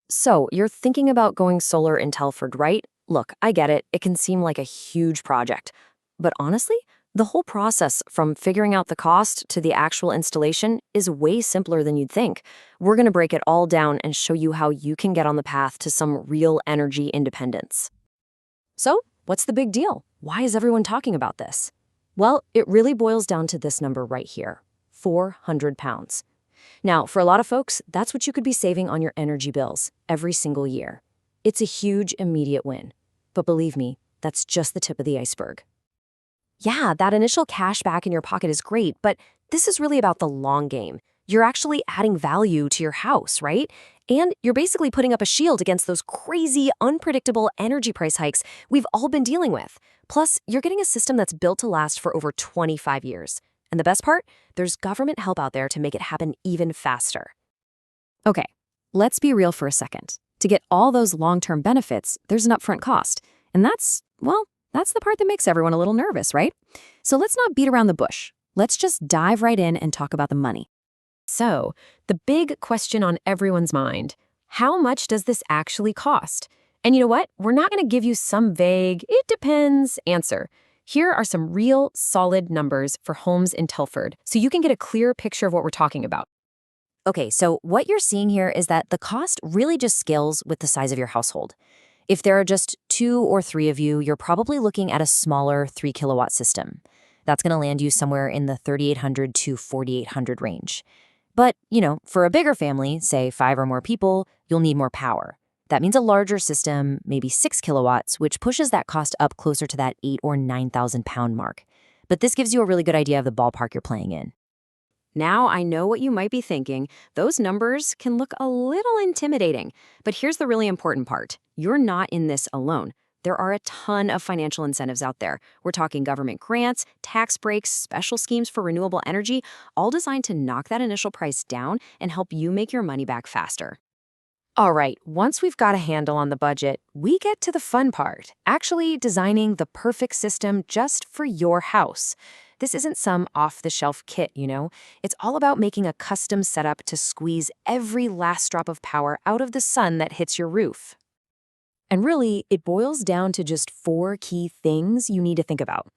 So, you're thinking about going solar in Telford, right? Look, I get it. It can seem like a huge project. But honestly, the whole process from figuring out the cost to the actual installation is way simpler than you'd think. We're going to break it all down and show you how you can get on the path to some real energy independence. So, what's the big deal? Why is everyone talking about this? Well, it really boils down to this number right here, £400. Now, for a lot of folks, that's what you could be saving on your energy bills every single year. It's a huge immediate win. But believe me, that's just the tip of the iceberg. Yeah, that initial cash back in your pocket is great, but this is really about the long game. You're actually adding value to your house, right? And you're basically putting up a shield against those crazy, unpredictable energy price hikes we've all been dealing with. Plus, you're getting a system that's built to last for over 25 years. And the best part? There's government help out there to make it happen even faster. Okay, let's be real for a second. To get all those long-term benefits, there's an upfront cost. And that's the part that makes everyone a little nervous, right? So let's not beat around the bush. Let's just dive right in and talk about the money. So, the big question on everyone's mind, how much does this actually cost? And you know what? We're not going to give you some vague, it depends answer. Here are some real, solid numbers for homes in Telford, so you can get a clear picture of what we're talking about. Okay, so what you're seeing here is that the cost really just scales with the size of your household. If there are just 2 or 3 of you, you're probably looking at a smaller 3-kilowatt system. That's going to land you somewhere in the 3,800 to 4,800 range. But, for a bigger family, say 5 or more people, you'll need more power. That means a larger system, maybe 6 kilowatts, which pushes that cost up closer to that 8,000 or 9,000 pound mark. But this gives you a really good idea of the ballpark you're playing in. Now, I know what you might be thinking. Those numbers can look a little intimidating. But here's the really important part. You're not in this alone. There are a ton of financial incentives out there. We're talking government grants, tax breaks, special schemes for renewable energy, all designed to knock that initial price down and help you make your money back faster. All right, once we've got a handle on the budget, we get to the fun part, actually designing the perfect system just for your house. This isn't some off-the-shelf kit, It's all about making a custom setup to squeeze every last drop of power out of the sun that hits your roof. And really, it boils down to just 4 key things you need to think about.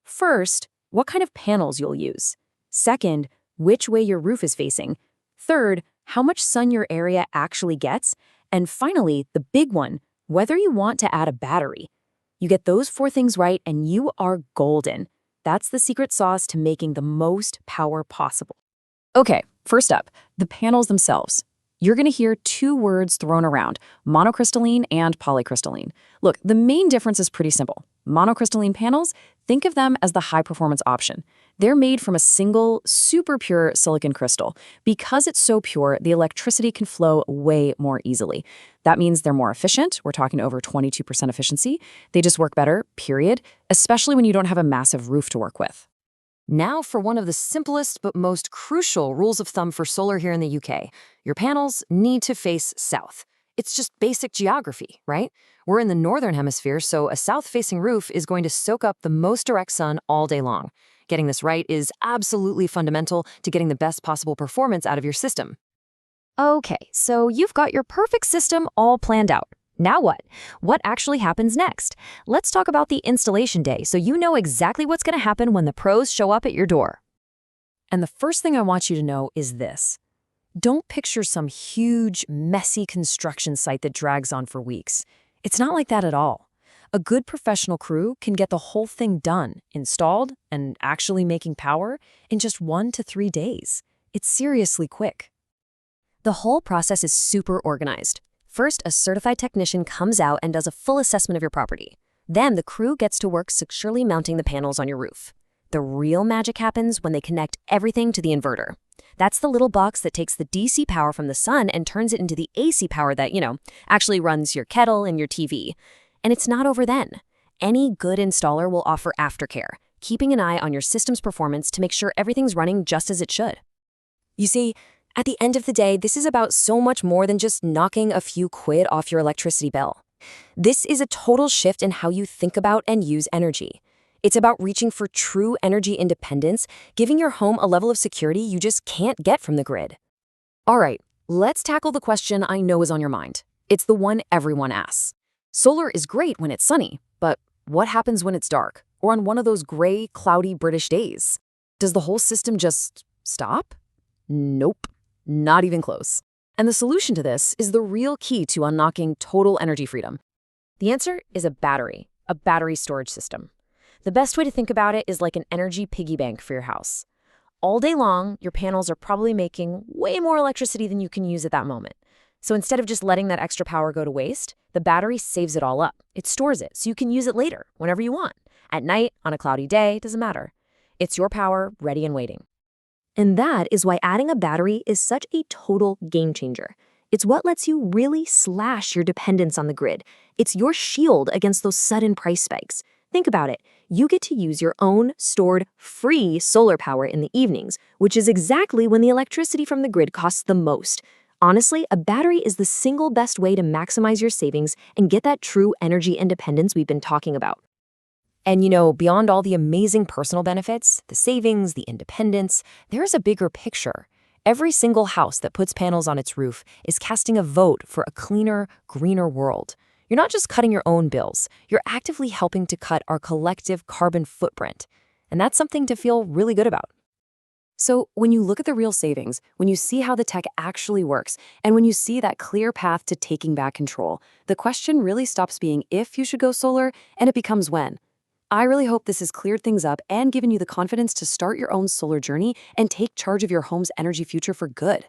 First, what kind of panels you'll use. Second, which way your roof is facing. Third, how much sun your area actually gets. And finally, the big one, whether you want to add a battery. You get those 4 things right and you are golden. That's the secret sauce to making the most power possible. Okay, first up, the panels themselves. You're going to hear 2 words thrown around, monocrystalline and polycrystalline. Look, the main difference is pretty simple. Monocrystalline panels, think of them as the high-performance option. They're made from a single, super pure silicon crystal. Because it's so pure, the electricity can flow way more easily. That means they're more efficient. We're talking over 22% efficiency. They just work better, period, especially when you don't have a massive roof to work with. Now for one of the simplest but most crucial rules of thumb for solar here in the UK. Your panels need to face south. It's just basic geography, right? We're in the northern hemisphere, so a south-facing roof is going to soak up the most direct sun all day long. Getting this right is absolutely fundamental to getting the best possible performance out of your system. Okay, so you've got your perfect system all planned out. Now what? What actually happens next? Let's talk about the installation day so you know exactly what's going to happen when the pros show up at your door. And the first thing I want you to know is this. Don't picture some huge, messy construction site that drags on for weeks. It's not like that at all. A good professional crew can get the whole thing done, installed, and actually making power in just 1 to 3 days. It's seriously quick. The whole process is super organized. First, a certified technician comes out and does a full assessment of your property. Then the crew gets to work securely mounting the panels on your roof. The real magic happens when they connect everything to the inverter. That's the little box that takes the DC power from the sun and turns it into the AC power that, actually runs your kettle and your TV. And it's not over then. Any good installer will offer aftercare, keeping an eye on your system's performance to make sure everything's running just as it should. You see, at the end of the day, this is about so much more than just knocking a few quid off your electricity bill. This is a total shift in how you think about and use energy. It's about reaching for true energy independence, giving your home a level of security you just can't get from the grid. All right, Let's tackle the question I know is on your mind. It's the one everyone asks. Solar is great when it's sunny, but what happens when it's dark or on one of those gray, cloudy British days? Does the whole system just stop? Nope, not even close. And the solution to this is the real key to unlocking total energy freedom. The answer is a battery storage system. The best way to think about it is like an energy piggy bank for your house. All day long, your panels are probably making way more electricity than you can use at that moment. So instead of just letting that extra power go to waste, the battery saves it all up. It stores it so you can use it later, whenever you want. At night, on a cloudy day, doesn't matter. It's your power, ready and waiting. And that is why adding a battery is such a total game changer. It's what lets you really slash your dependence on the grid. It's your shield against those sudden price spikes. Think about it. You get to use your own stored, free solar power in the evenings, which is exactly when the electricity from the grid costs the most. Honestly, a battery is the single best way to maximize your savings and get that true energy independence we've been talking about. And beyond all the amazing personal benefits, the savings, the independence, there's a bigger picture. Every single house that puts panels on its roof is casting a vote for a cleaner, greener world. You're not just cutting your own bills, you're actively helping to cut our collective carbon footprint. And that's something to feel really good about. So when you look at the real savings, when you see how the tech actually works, and when you see that clear path to taking back control, the question really stops being if you should go solar, and it becomes when. I really hope this has cleared things up and given you the confidence to start your own solar journey and take charge of your home's energy future for good.